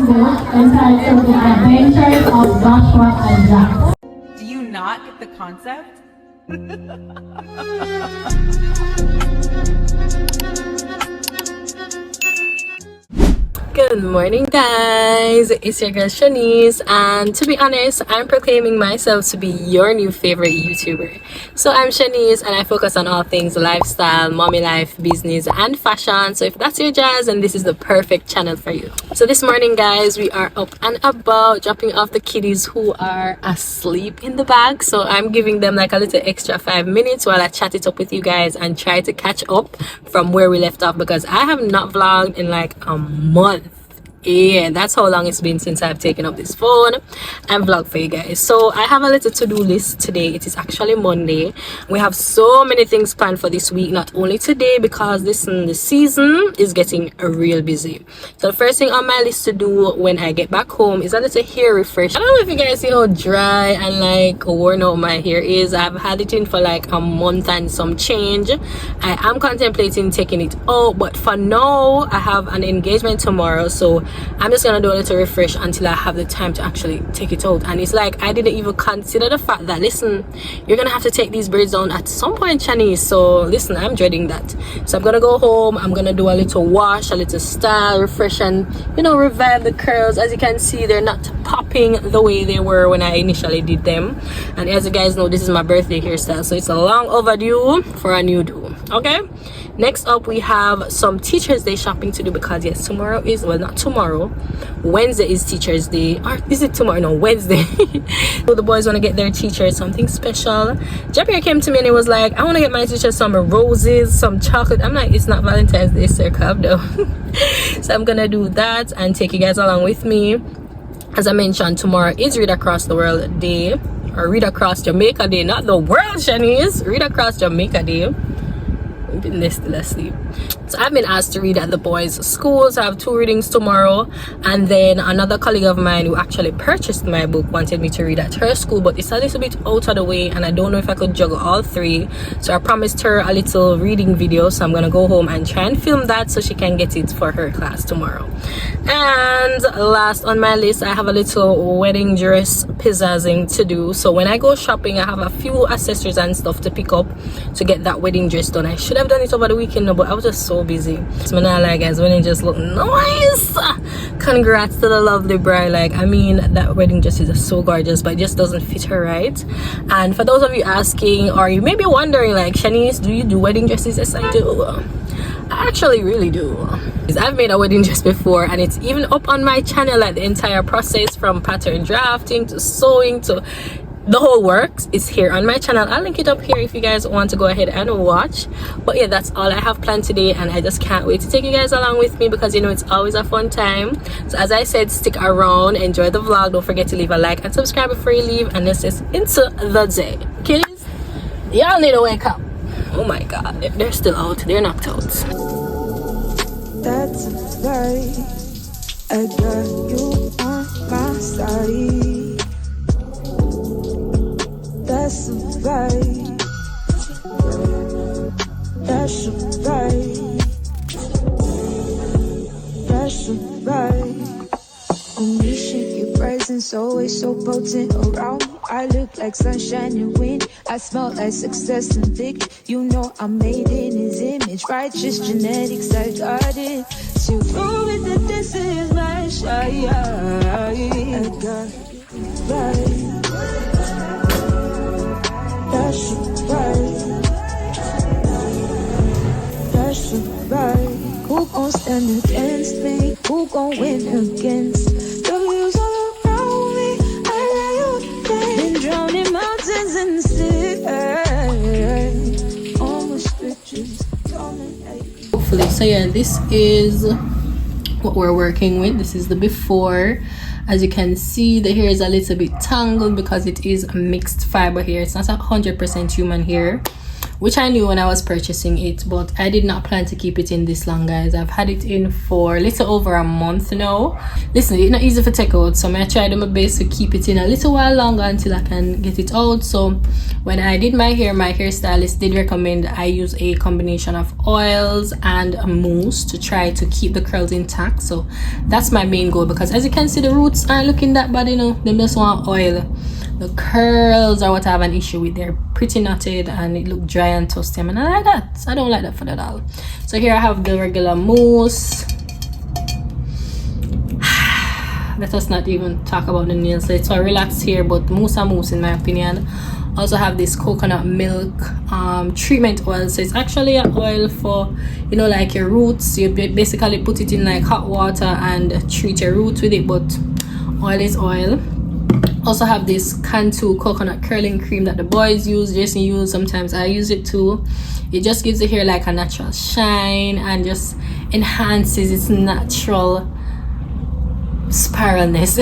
book entitled The Adventures of Joshua and Jack. Do you not get the concept? Good morning, guys. It's your girl Shanice, and to be honest, I'm proclaiming myself to be your new favorite YouTuber. So I'm Shanice, and I focus on all things lifestyle, mommy life, business, and fashion. So if that's your jazz, then this is the perfect channel for you. So this morning, guys, we are up and about dropping off the kiddies who are asleep in the bag. So I'm giving them like a little extra 5 minutes while I chat it up with you guys and try to catch up from where we left off, because I have not vlogged in like a month. Yeah, that's how long it's been since I've taken up this phone and vlog for you guys. So I have a little to-do list today. It is actually Monday. We have so many things planned for this week, not only today, because the season is getting real busy. So the first thing on my list to do when I get back home is a little hair refresh. I don't know if you guys see how dry and like worn out my hair is. I've had it in for like a month and some change. I am contemplating taking it out, but for now I have an engagement tomorrow, so I'm just gonna do a little refresh until I have the time to actually take it out. And it's like I didn't even consider the fact that, listen, you're gonna have to take these braids down at some point, Shanice. So listen, I'm dreading that. So I'm gonna go home, I'm gonna do a little wash, a little style refresh, and you know, revive the curls. As you can see, they're not popping the way they were when I initially did them. And as you guys know, this is my birthday hairstyle, so it's a long overdue for a new do. Okay, next up we have some Teachers Day shopping to do, because yes, tomorrow is, well, not tomorrow, Wednesday is Teachers Day. Or is it tomorrow? No, Wednesday. So the boys want to get their teachers something special. Javier came to me and he was like, I want to get my teachers some roses, some chocolate. I'm like, it's not Valentine's Day, sir, calm down. So I'm gonna do that and take you guys along with me. As I mentioned, tomorrow is Read Across the World Day, or Read Across Jamaica Day, not the world, Shanice. Read Across Jamaica Day. They're still asleep. So I've been asked to read at the boys' schools. I have 2 readings tomorrow, and then another colleague of mine who actually purchased my book wanted me to read at her school, but it's a little bit out of the way and I don't know if I could juggle all 3. So I promised her a little reading video, so I'm gonna go home and try and film that so she can get it for her class tomorrow. And last on my list, I have a little wedding dress pizzazzing to do. So when I go shopping, I have a few accessories and stuff to pick up to get that wedding dress done. I should have done it over the weekend, but I was just so busy. So now, like, guys, wedding just look nice. Congrats to the lovely bride. Like, I mean, that wedding dress is so gorgeous, but it just doesn't fit her right. And for those of you asking, or you may be wondering, like, Shanice, do you do wedding dresses? Yes, I do. I actually really do. I've made a wedding dress before, and it's even up on my channel, like the entire process from pattern drafting to sewing to the whole works is here on my channel. I'll link it up here if you guys want to go ahead and watch. But yeah, that's all I have planned today, and I just can't wait to take you guys along with me, because you know it's always a fun time. So as I said, stick around, enjoy the vlog. Don't forget to leave a like and subscribe before you leave, and let's just into the day. Kiddies, y'all need to wake up. Oh my god, they're still out, they're knocked out. That's right, I got you on my side. That's right, that's right, that's right. On me, shake your presence, always so potent around me. I look like sunshine and wind. I smell like success and victory. You know I'm made in his image. Righteous genetics, I got it. To prove it that this is my shot. I got it right. That's right. That's right. Who gon' stand against me? Who gon' win against the views all around me? I lay you dead. Been drowning mountains in the sea. Almost riches. Hopefully. So yeah, this is what we're working with. This is the before. As you can see, the hair is a little bit tangled because it is a mixed fiber hair. It's not 100% human hair. which I knew when I was purchasing it, but I did not plan to keep it in this long, guys. I've had it in for a little over a month now. Listen, it's not easy to take out, so I tried my best to keep it in a little while longer until I can get it out. So when I did my hair, my hairstylist did recommend I use a combination of oils and a mousse to try to keep the curls intact. So that's my main goal, because as you can see, the roots aren't looking that bad, you know. They just want oil. The curls are what I have an issue with. They're pretty knotted and it look dry and toasty, and I like that. I don't like that for that at all. So here I have the regular mousse. Let us not even talk about the nails. So it's a relaxed hair, but mousse and mousse in my opinion. Also have this coconut milk treatment oil. So it's actually an oil for, you know, like your roots. You basically put it in like hot water and treat your roots with it, but oil is oil. Also have this Couture coconut curling cream that the boys use, Jason use, sometimes I use it too. It just gives the hair like a natural shine and just enhances its natural spiralness.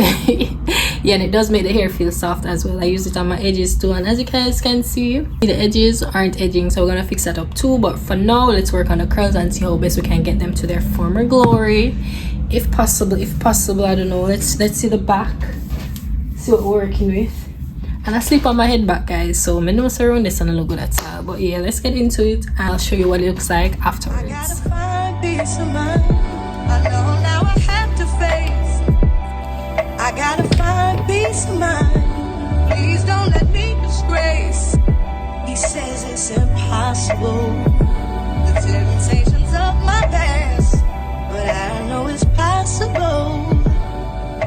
Yeah, and it does make the hair feel soft as well. I use it on my edges too, and as you guys can see, the edges aren't edging, so we're gonna fix that up too. But for now, let's work on the curls and see how best we can get them to their former glory, if possible. I don't know. Let's see the back, see what we're working with. And I sleep on my head back, guys, so my nose around this and I look good at all. But yeah, let's get into it and I'll show you what it looks like afterwards. I gotta find peace of mind. I know now I have to face. I gotta find peace of mind. Please don't let me disgrace. He says it's impossible. The temptations of my past, but I know it's possible.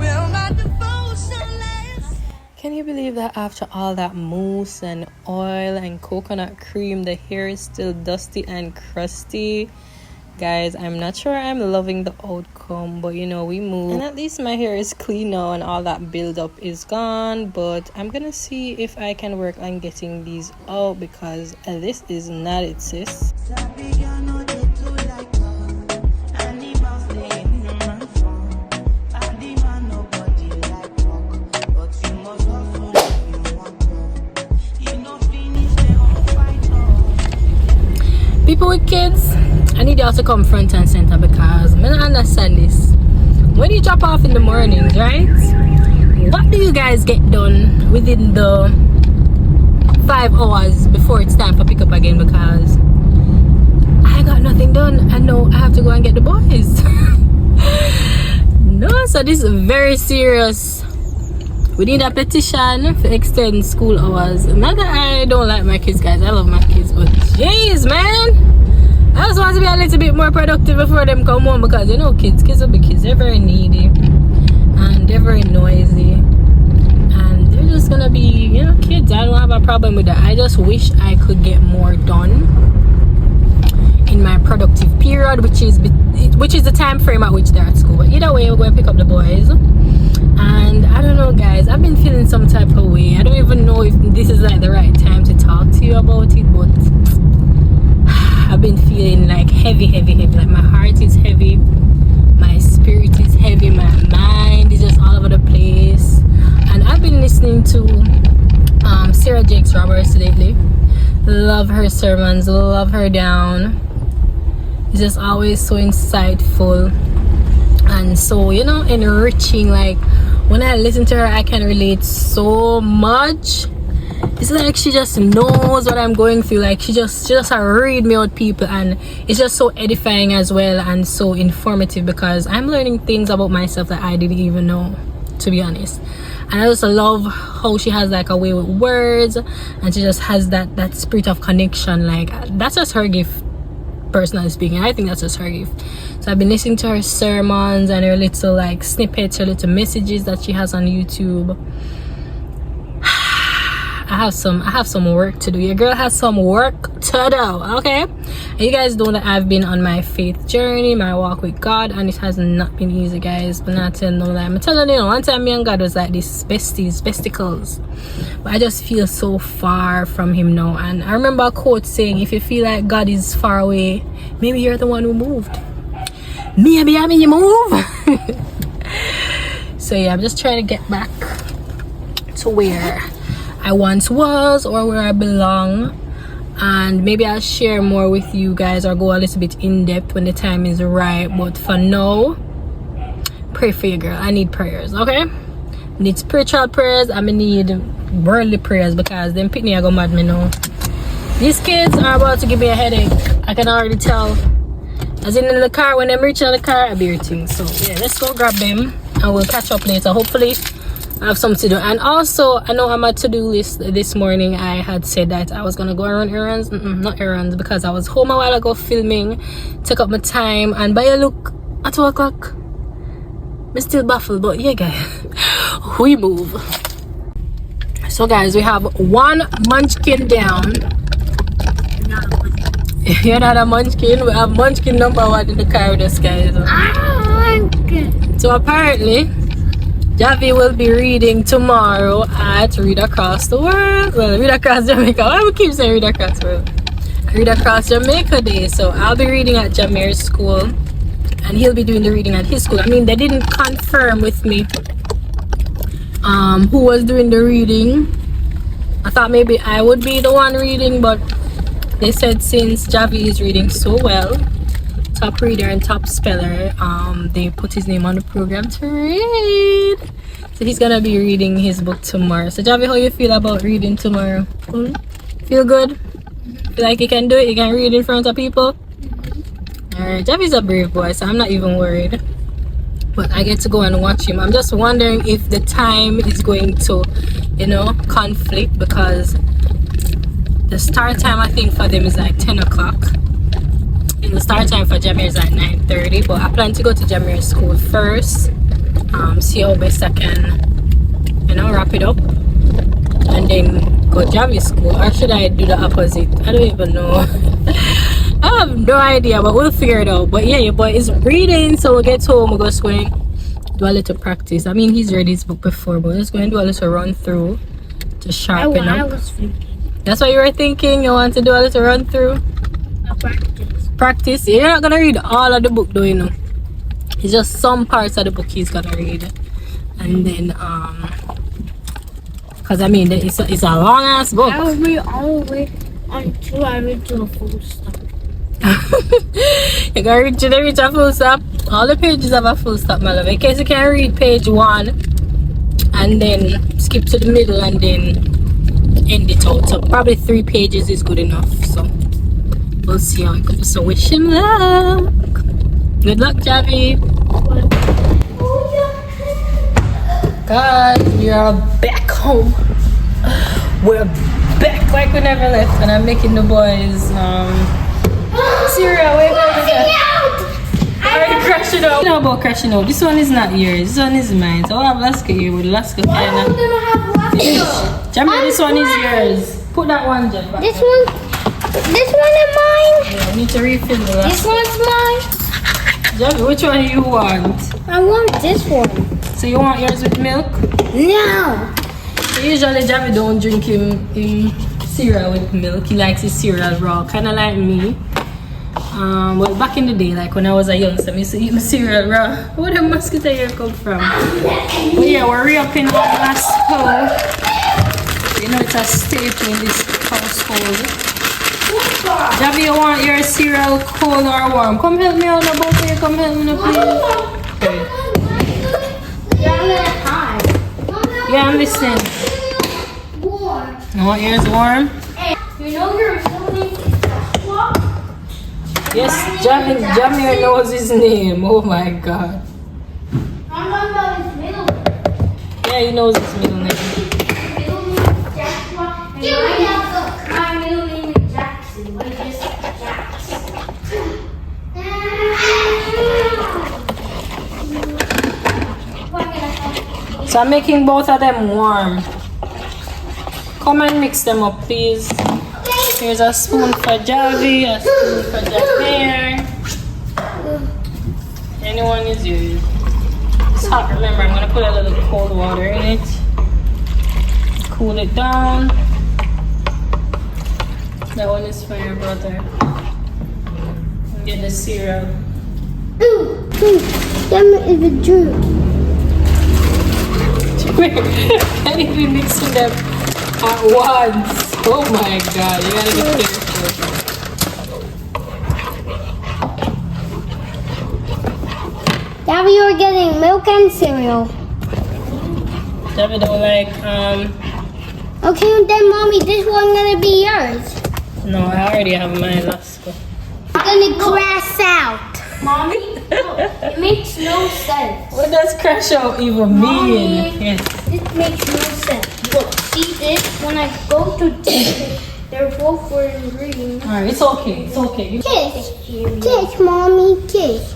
Will my devotion last? Can you believe that after all that mousse and oil and coconut cream, the hair is still dusty and crusty? Guys, I'm not sure I'm loving the outcome, but you know, we move. And at least my hair is clean now and all that buildup is gone. But I'm gonna see if I can work on getting these out, because this is not it, sis. People with kids, I need y'all to come front and center, because I don't understand this. When you drop off in the mornings, right? What do you guys get done within the 5 hours before it's time for pick up again? Because I got nothing done and now I have to go and get the boys. No, so this is very serious. We need a petition to extend school hours. Not that I don't like my kids, guys. I love my kids, but jeez, man, I just want to be a little bit more productive before them come home, because you know, kids will be kids. They're very needy and they're very noisy, and they're just gonna be, you know, kids. I don't have a problem with that. I just wish I could get more done in my productive period, which is the time frame at which they're at school. But either way, we're going to pick up the boys. And I don't know, guys, I've been feeling some type of way. I don't even know if this is like the right time to talk to you about it, but I've been feeling like heavy. Like my heart is heavy, my spirit is heavy, my mind is just all over the place. And I've been listening to Sarah Jakes Roberts lately. Love her sermons, love her down. It's just always so insightful and so, you know, enriching. Like when I listen to her, I can relate so much. It's like she just knows what I'm going through. Like she just read me out, people, and it's just so edifying as well and so informative, because I'm learning things about myself that I didn't even know, to be honest. And I just love how she has like a way with words, and she just has that spirit of connection. Like that's just her gift, personally speaking. I think that's just her gift. So I've been listening to her sermons and her little like snippets, her little messages that she has on YouTube. I have some work to do. Your girl has some work to do, okay? And you guys know that I've been on my faith journey, my walk with God, and it has not been easy, guys. But not telling no lie. I'm telling you, one time me and God was like this besticles. But I just feel so far from him now. And I remember a quote saying, if you feel like God is far away, maybe you're the one who moved. Maybe I mean you move. So yeah, I'm just trying to get back to where I once was, or where I belong. and maybe I'll share more with you guys or go a little bit in depth when the time is right. But for now, pray for your girl. I need prayers, okay? I need spiritual prayers. I need worldly prayers because them pitney are gonna mad me now. These kids are about to give me a headache. I can already tell. As in the car, when I'm reaching the car, I'll be irritating. So yeah, let's go grab them and we'll catch up later. Hopefully I have something to do. And also, I know on my to-do list this morning, I had said that I was gonna go run errands. Not errands, because I was home a while ago filming, took up my time, and by a look at 2 o'clock, I'm still baffled. But yeah, guys, we move. So guys, we have one munchkin down. You're not a munchkin. We have munchkin number 1 in the car with us, guys. So apparently Javi will be reading tomorrow at Read Across the World. Well, Read Across Jamaica. Why do we keep saying Read Across the World? Read Across Jamaica Day. So I'll be reading at Jameer's school and he'll be doing the reading at his school. I mean, they didn't confirm with me who was doing the reading. I thought maybe I would be the one reading, but they said since Javi is reading so well, top reader and top speller, they put his name on the program to read. So he's gonna be reading his book tomorrow. So Javi, how you feel about reading tomorrow? Feel good? Feel like you can do it? You can read in front of people? Alright, Javi's a brave boy, so I'm not even worried. But I get to go and watch him. I'm just wondering if the time is going to, you know, conflict, because the start time I think for them is like 10 o'clock. And the start time for Jameer is at 9:30. But I plan to go to Jameer's school first. See how best I can, you know, wrap it up. And then go to Javi's school. Or should I do the opposite? I don't even know. I have no idea, but we'll figure it out. But yeah, your boy is reading, so we'll get home, we'll just go and do a little practice. I mean, he's read his book before, but let's go and do a little run through to sharpen up. That's what you were thinking? You want to do a little run through? Practice? You're not gonna read all of the book though, you know. It's just some parts of the book he's gonna read. And then because I mean it's a long ass book. I will read all the way until I read to the full stop. You gotta read to the full stop. All the pages have a full stop, my love. In case you can read page 1 and then skip to the middle and then end it out. So probably 3 pages is good enough. So we'll see how it goes. So wish him luck. Good luck, Javi. Guys, we are back home. We're back like we never left, and I'm making the boys cereal. Wait, what is that? I already crashed it out. You know about crashing out. This one is not yours. This one is mine. So I have Alaska here with Alaska. Jamie, this one is yours. Put that one, Jen. This one is mine. Yeah, I need to refill the last. This one's mine. Jamie, which one do you want? I want this one. So you want yours with milk? No. Usually Jamie don't drink him cereal with milk. He likes his cereal raw, kind of like me. Well, back in the day, like when I was a youngster, I used to eat my cereal raw. Where the mosquito here come from? But yeah, we're re-upping our last hole. You know, it's a staple in this household. Javi, you want your cereal cold or warm? Come help me out, no both of you. Come help me, no, please. Okay. Yeah, I'm listening. You want yours warm? You know you're filming. Yes, Jamir knows his name. Oh my god. I'm talking about his middle name. Yeah, he knows his middle name. His middle name is Joshua. And my middle name is Jackson. But it's just Jackson. So I'm making both of them warm. Come and mix them up, please. Here's a spoon for Javi, a spoon for Javier. Anyone is yours. It's hot, remember, I'm gonna put a little cold water in it. Cool it down. That one is for your brother. And get the cereal. That is a Jew. Can't even mix them at once. Oh my god, you gotta be careful. Daddy, you're getting milk and cereal. David don't like, Okay, then mommy, this one gonna be yours. no, I already have mine last go. I'm gonna crash out. Mommy, it makes no sense. What does crash out even mean? Yes. This makes no sense. Look, see this? When I go to this, they're both wearing green. Alright, it's okay, it's okay. Kiss. Kiss, mommy, kiss.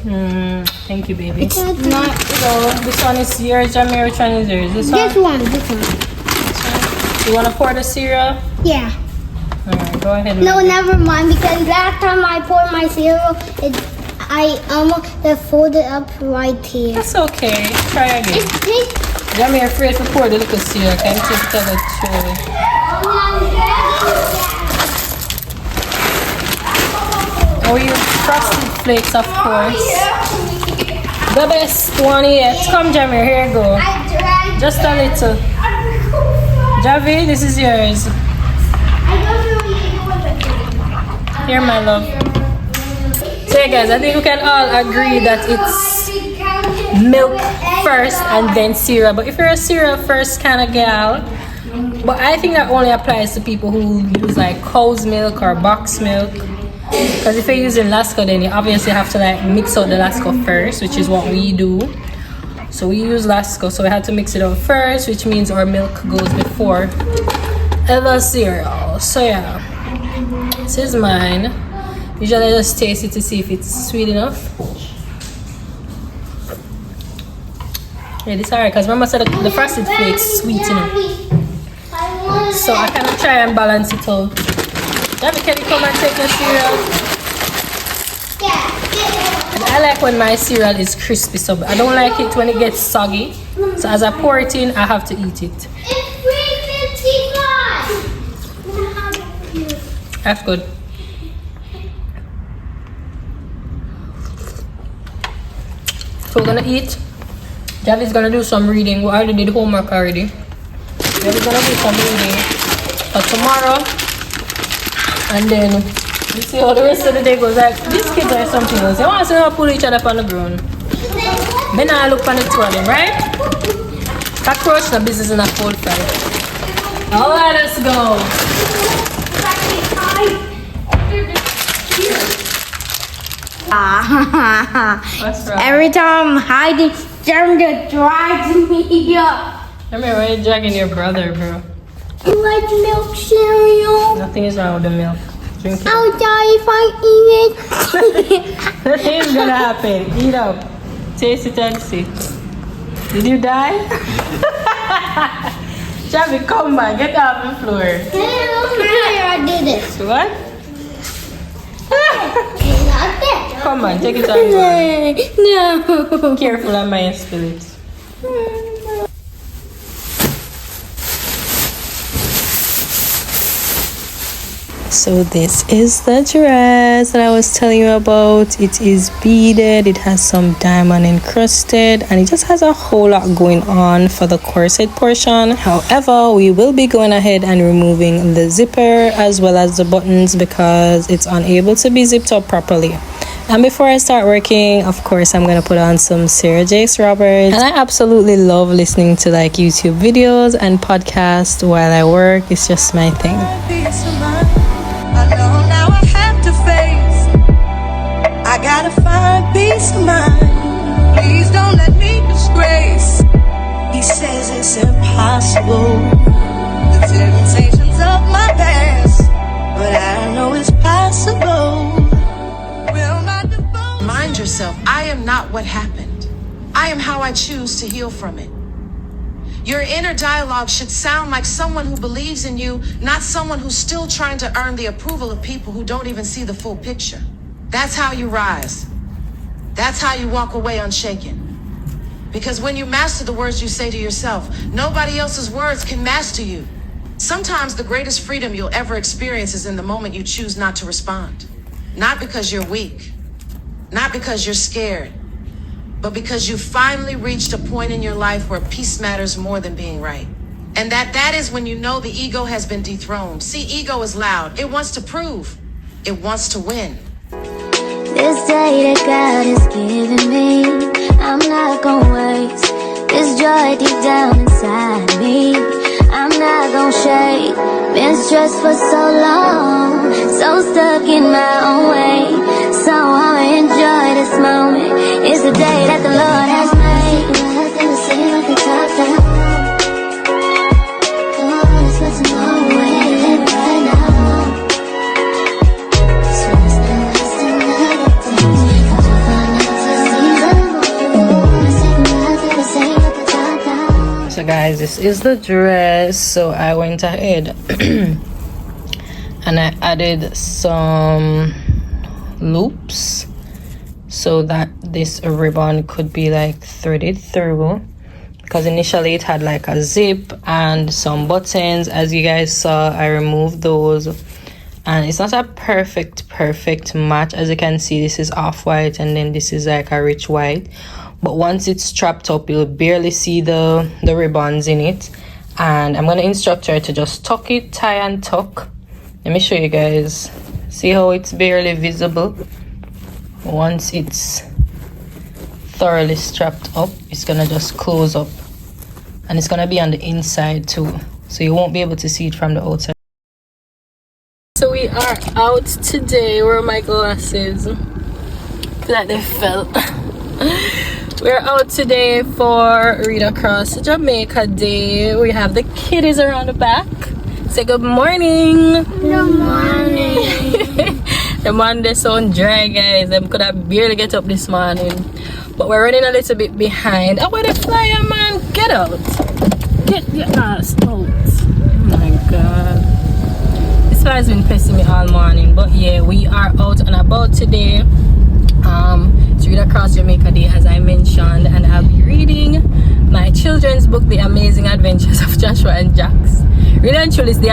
Thank you, baby. It's not. So, this one is yours, Jamie, which one is yours? This one? This one. You want to pour the cereal? Yeah. Alright, go ahead. No, never mind, because last time I poured my cereal, I folded up right here. That's okay. Try again. This. Jamie, afraid to pour the little cereal. Can you just tell the truth? Oh, you frosted flakes, of course. The best one yet. Come, Jamie, here you go. Just a little. Javi, this is yours. Here, my love. So, yeah, guys, I think we can all agree that it's milk first and then cereal. But if you're a cereal first kind of gal, but I think that only applies to people who use like cow's milk or box milk. Because if you're using Lasco, then you obviously have to like mix out the Lasco first, which is what we do. So we use Lasco, so we had to mix it out first, which means our milk goes before the cereal. So yeah, this is mine. Usually I just taste it to see if it's sweet enough. Yeah, this alright, because Mama said the frosted flakes sweet enough. So I kind of try and balance it out. David, can you come and take your cereal? And I like when my cereal is crispy, so I don't like it when it gets soggy. So as I pour it in, I have to eat it. That's good. So we're gonna eat. Javi's gonna do some reading. We already did homework already. Javi's gonna do some reading for tomorrow. And then you see how the rest of the day goes. Like these kids are something else. They want to see how pull each other up on the ground. Then I look on the two of them, right? Cockroach the business in a cold fight. Alright, let's go. What's wrong? Every time I'm hiding, Jeremy drags me up. Come here, why are you dragging your brother, bro? You like milk cereal? Nothing is wrong with the milk. Drink it. I'll die if I eat it. Nothing's gonna happen. Eat up. Taste it and see. Did you die? Javi, come on, get off the floor. I did it. What? Not that. Come on, take it out. No. Careful, I might spill it. So this is the dress that I was telling you about. It is beaded, it has some diamond encrusted, and it just has a whole lot going on for the corset portion. However, we will be going ahead and removing the zipper as well as the buttons because it's unable to be zipped up properly. And before I start working, of course, I'm going to put on some Sarah Jakes Roberts. And I absolutely love listening to like YouTube videos and podcasts while I work. It's just my thing. I gotta find peace of mind. Please don't let me disgrace. He says it's impossible. The temptations of my past, but I know it's possible. Will my devotion... Mind yourself, I am not what happened. I am how I choose to heal from it. Your inner dialogue should sound like someone who believes in you, not someone who's still trying to earn the approval of people who don't even see the full picture. That's how you rise. That's how you walk away unshaken. Because when you master the words you say to yourself, nobody else's words can master you. Sometimes the greatest freedom you'll ever experience is in the moment you choose not to respond. Not because you're weak, not because you're scared, but because you finally reached a point in your life where peace matters more than being right. And that is when you know the ego has been dethroned. See, ego is loud. It wants to prove. It wants to win. This day that God has given me, I'm not gonna waste this joy deep down inside me. I'm not gonna shake. Been stressed for so long, so stuck in my own way. So I'ma enjoy this moment. It's the day that the Lord has made. Nothing to say, nothing to talk down. Oh, it's what's tomorrow when I live right now. So it's not just another day. Got to find out to see them all. I say nothing to say, nothing to talk down. So guys, this is the dress. So I went ahead and I added some loops so that this ribbon could be like threaded through, because initially it had like a zip and some buttons. As you guys saw, I removed those, and it's not a perfect match. As you can see, this is off-white and then this is like a rich white, but once it's strapped up you'll barely see the ribbons in it. And I'm going to instruct her to just tuck it, tie and tuck. Let me show you guys. See how it's barely visible? Once it's thoroughly strapped up, it's gonna just close up, and it's gonna be on the inside too, so you won't be able to see it from the outside. So we are out today. Where are my glasses? I feel like they fell. We're out today for Read Across Jamaica Day. We have the kiddies around the back. Say good morning. Good morning. The Monday sound dry, guys. Them could have barely get up this morning, but we're running a little bit behind. Oh, where the flyer, man? Get out. Get your ass out. Oh my god. This flyer's been pissing me all morning. But yeah, we are out and about today. It's Read Across Jamaica Day, as I mentioned, and I'll be reading my children's book, The Amazing Adventures of Joshua and Jax. Really and truly, it's the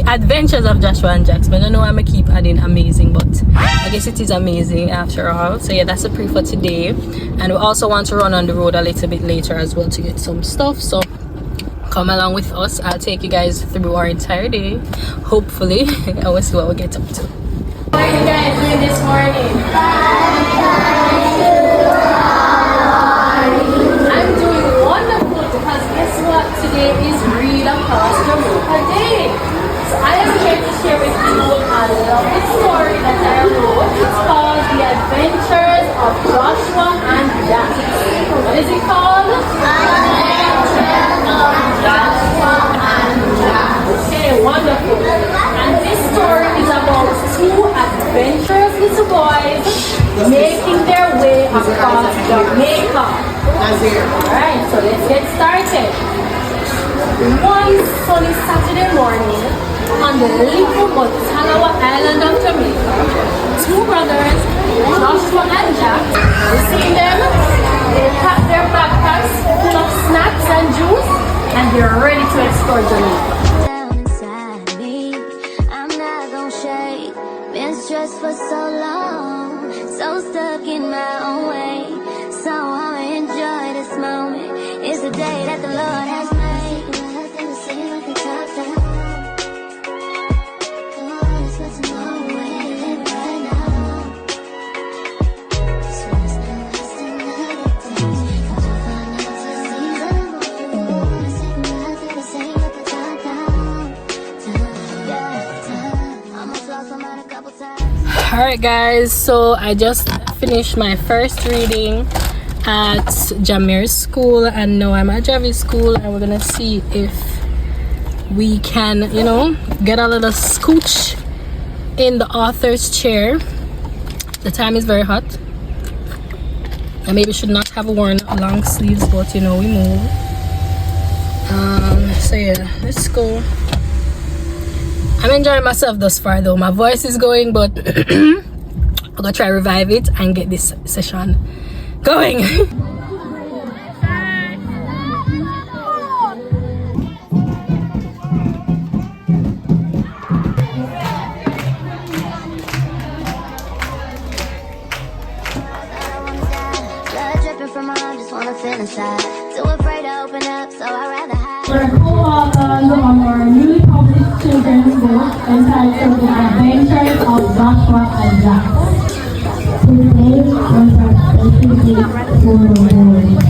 adventures of Joshua and Jax. But I don't know why I'm keep adding amazing, but I guess it is amazing after all. So yeah, that's the pre for today. And we also want to run on the road a little bit later as well to get some stuff. So come along with us. I'll take you guys through our entire day, hopefully. I will see what we get up to. How are you guys doing this morning? I'm doing wonderful, because guess what? Today is Read Across Jamaica Day. So I am here to share with you a lovely story that I wrote. It's called The Adventures of Joshua and Jax. What is it called? Adventures of Joshua and Jax. Okay, wonderful. And this story is about two adventurous little boys making their way across Jamaica. Alright, so let's get started. One sunny Saturday morning on the little but Talawa island of Jamaica, two brothers, Joshua and Jax, you see them? They pack their backpacks full of snacks and juice, and they're ready to explore Jamaica. Down inside me, I'm not gonna shake. Been stressed for so long, so stuck in my own way. So I'ma enjoy this moment. It's the day that the Lord has made. Nothing to say, nothing to talk down. Oh, it's what's tomorrow when I live right now. So it's not just another day. Got to find out to see them all. I say nothing to say, nothing to talk down. Yeah, almost lost my mind a couple times. Alright guys, so I just finished my first reading at Jamir's school, and now I'm at Javi's school, and we're gonna see if we can, you know, get a little scooch in the author's chair. The time is very hot. I maybe should not have worn long sleeves, but you know, we move. So yeah, let's go. I'm enjoying myself thus far though. My voice is going, but I'm gonna try revive it and get this session going. Blood dripping from my arm, just wanna feel inside. Too afraid to open up, so I'd rather hide. We're focus on our newly published children's book entitled The Adventures of Joshua and Jack. Today was a special day for the world,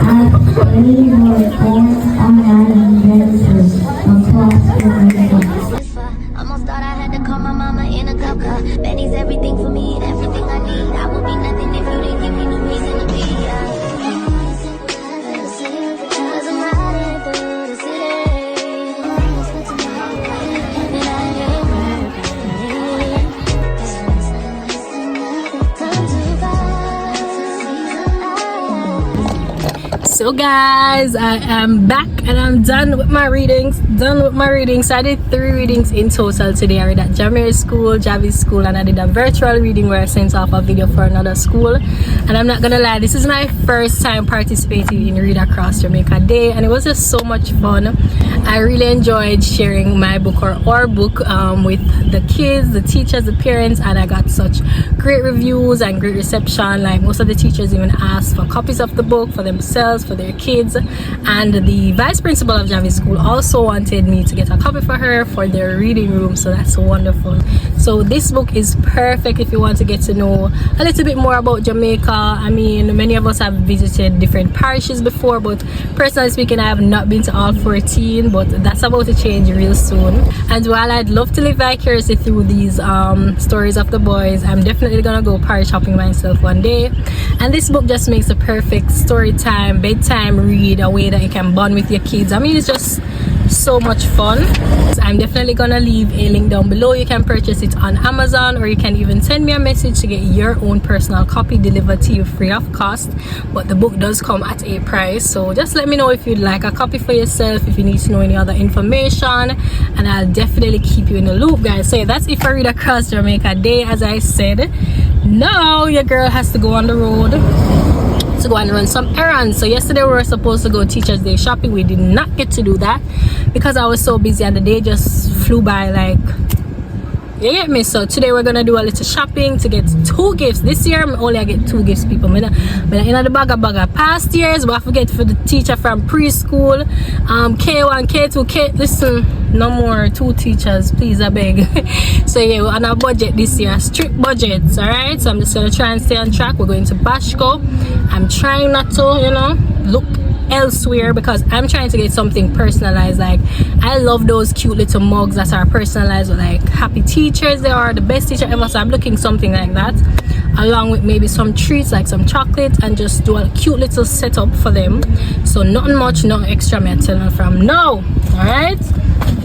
as they were born on an adventure across Jamaica. Almost thought I had to call my mama in a cup. Benny's everything for me and everything I need. I would be nothing if you didn't give me no reason to be. Cause I'm riding through the city. And I ain't So guys, I am back and I'm done with my readings. So I did 3 readings in total today. I read at Jamaica school, Javi school, and I did a virtual reading where I sent off a video for another school. And I'm not gonna lie, this is my first time participating in Read Across Jamaica Day, and it was just so much fun. I really enjoyed sharing my book or our book with the kids, the teachers, the parents, and I got such great reviews and great reception. Like most of the teachers even asked for copies of the book for themselves, for their kids, and the vice principal of Javi school also wanted me to get a copy for her for their reading room, so that's wonderful. So this book is perfect if you want to get to know a little bit more about Jamaica. I mean, many of us have visited different parishes before, but personally speaking, I have not been to all 14, but that's about to change real soon. And while I'd love to live vicariously through these stories of the boys, I'm definitely gonna go parish hopping myself one day. And this book just makes a perfect story time, bedtime read, a way that you can bond with your kids. I mean, it's just so much fun. So I'm definitely gonna leave a link down below. You can purchase it on Amazon, or you can even send me a message to get your own personal copy delivered to you free of cost. But the book does come at a price, so just let me know if you'd like a copy for yourself, if you need to know any other information, and I'll definitely keep you in the loop, guys. So yeah, that's it for Read Across Jamaica Day. As I said, now your girl has to go on the road to go and run some errands. So yesterday we were supposed to go Teachers Day shopping. We did not get to do that because I was so busy and the day just flew by, like, you get me? So today we're gonna do a little shopping to get 2 gifts. This year I get 2 gifts, people. In the bag past years, but I forget for the teacher from preschool, K1, K2, K. Listen, no more 2 teachers, please, I beg. So yeah, we're on a budget this year, strict budgets. All right, so I'm just gonna try and stay on track. We're going to Bashko. I'm trying not to, you know, look elsewhere because I'm trying to get something personalized. Like, I love those cute little mugs that are personalized with like happy teachers. They are the best teacher ever, so I'm looking something like that, along with maybe some treats like some chocolate, and just do a cute little setup for them. So nothing much, no extra, me telling them from now. All right,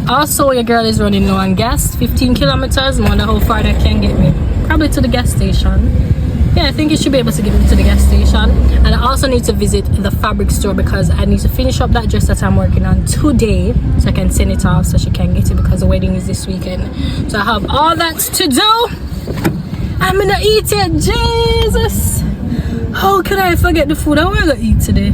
also your girl is running low on gas, 15 kilometers. I wonder how far that can get me. Probably to the gas station. Yeah, I think you should be able to get me to the gas station. And I also need to visit the fabric store because I need to finish up that dress that I'm working on today, so I can send it off so she can get it, because the wedding is this weekend. So I have all that to do. I'm gonna eat it. Jesus, how can I forget the food I want to eat today?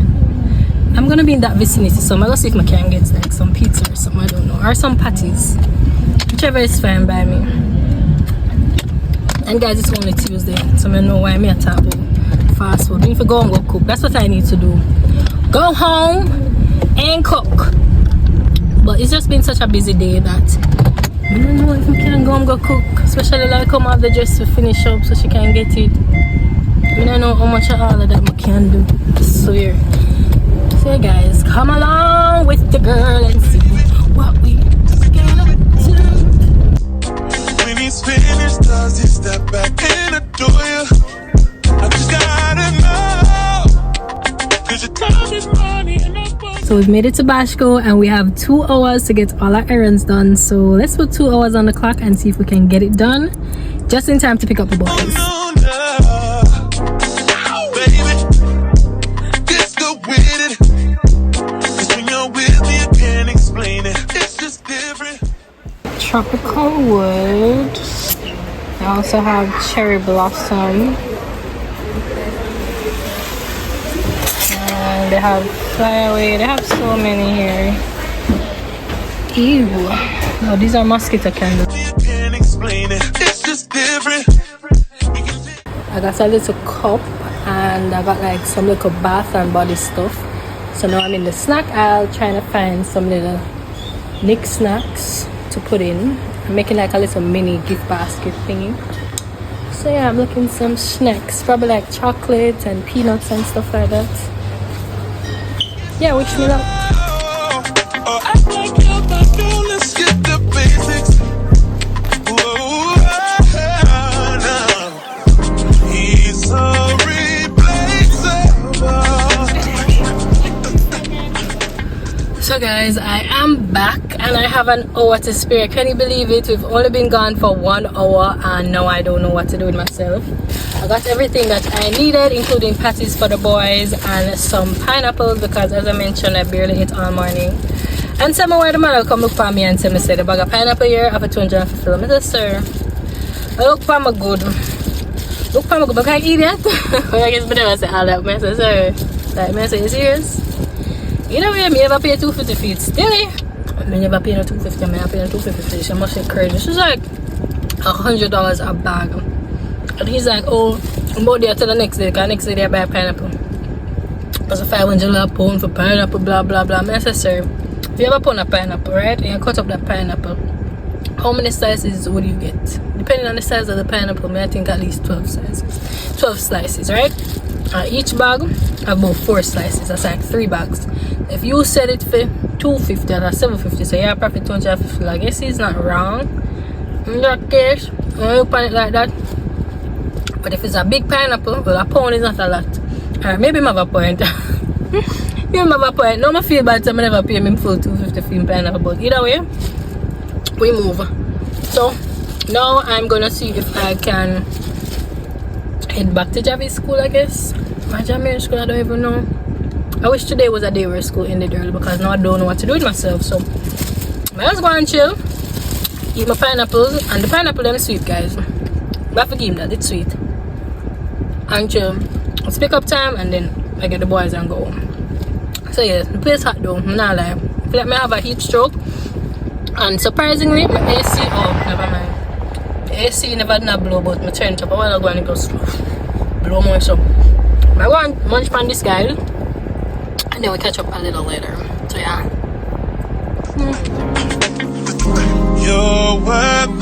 I'm gonna be in that vicinity, so I'm gonna see if I can get like some pizza or something, I don't know, or some patties, whichever is fine by me. And guys, it's only Tuesday, so I know why I'm talking about fast food. I need to go and go cook. That's what I need to do. Go home and cook. But it's just been such a busy day that I don't know if I can go and go cook. Especially like come out the dress to finish up so she can get it. I don't know how much of all of that I can do. I swear. So guys, come along with the girl and see what we gonna do. When he's finished, does he step back in the door? I just gotta know, 'cause your time is money and I'm. So we've made it to Bashko and we have 2 hours to get all our errands done. So let's put 2 hours on the clock and see if we can get it done just in time to pick up the boys. Oh, no, baby, just go with it. 'Cause when you're with me, I can't explain it. It's just different. Tropical wood. I also have cherry blossom. And they have flyaway. They have so many here. Ew. Oh, these are mosquito candles. Can't explain it. It's just different. I got a little cup and I got like some little bath and body stuff. So now I'm in the snack aisle trying to find some little nick snacks to put in. I'm making like a little mini gift basket thingy. So yeah, I'm looking for some snacks, probably like chocolate and peanuts and stuff like that. Yeah, wish me luck. Let's get the basics. He's so replaceable. So guys, I am back and I have an hour to spare. Can you believe it? We've only been gone for 1 hour and now I don't know what to do with myself. I got everything that I needed, including patties for the boys and some pineapples because as I mentioned, I barely ate all morning. And some more the man will come look for me and say, me say the bag of pineapple here have a 250. I said, sir, look for me good. Look for me good, but I eat it. I guess I never say all that. I say, sir, like, I say, you serious? You know, me never pay 250 for it. Still, I never pay no 250. I pay no 250. She must be crazy. She's like $100 a bag. And he's like, oh, I'm about there till the next day. Because next day they buy pineapple. Because $500 a pound for pineapple, blah, blah, blah. I said, sir, if you have a pound of pineapple, right? And you cut up that pineapple, how many slices would you get? Depending on the size of the pineapple, I think at least 12 sizes. 12 slices, right? Each bag have about 4 slices. That's like 3 bags. If you sell it for $250 or $750, so you profit $250. I guess he's not wrong. In that case, when you pan it like that. But if it's a big pineapple, well, a pound is not a lot. Alright, maybe I have a point. Maybe I have a point. No, I feel bad, so I never pay him full $250 for pineapple. But either way, we move. So now I'm gonna see if I can head back to Javi's school, I guess. My Jamaican school, I don't even know. I wish today was a day where school ended early because now I don't know what to do with myself. So I just go and chill, eat my pineapples, and the pineapple them sweet, guys. But I forgive him that, it's sweet. And chill. It's pick up time and then I get the boys and go home. So yeah, the place hot though, I'm not lying. I feel like I have a heat stroke. And surprisingly, my AC, oh, never mind. The AC never did blow, but my turn up. I want to go and go slow. Blow more so. I go and munch on this guy. And then we catch up a little later. So yeah. You're worth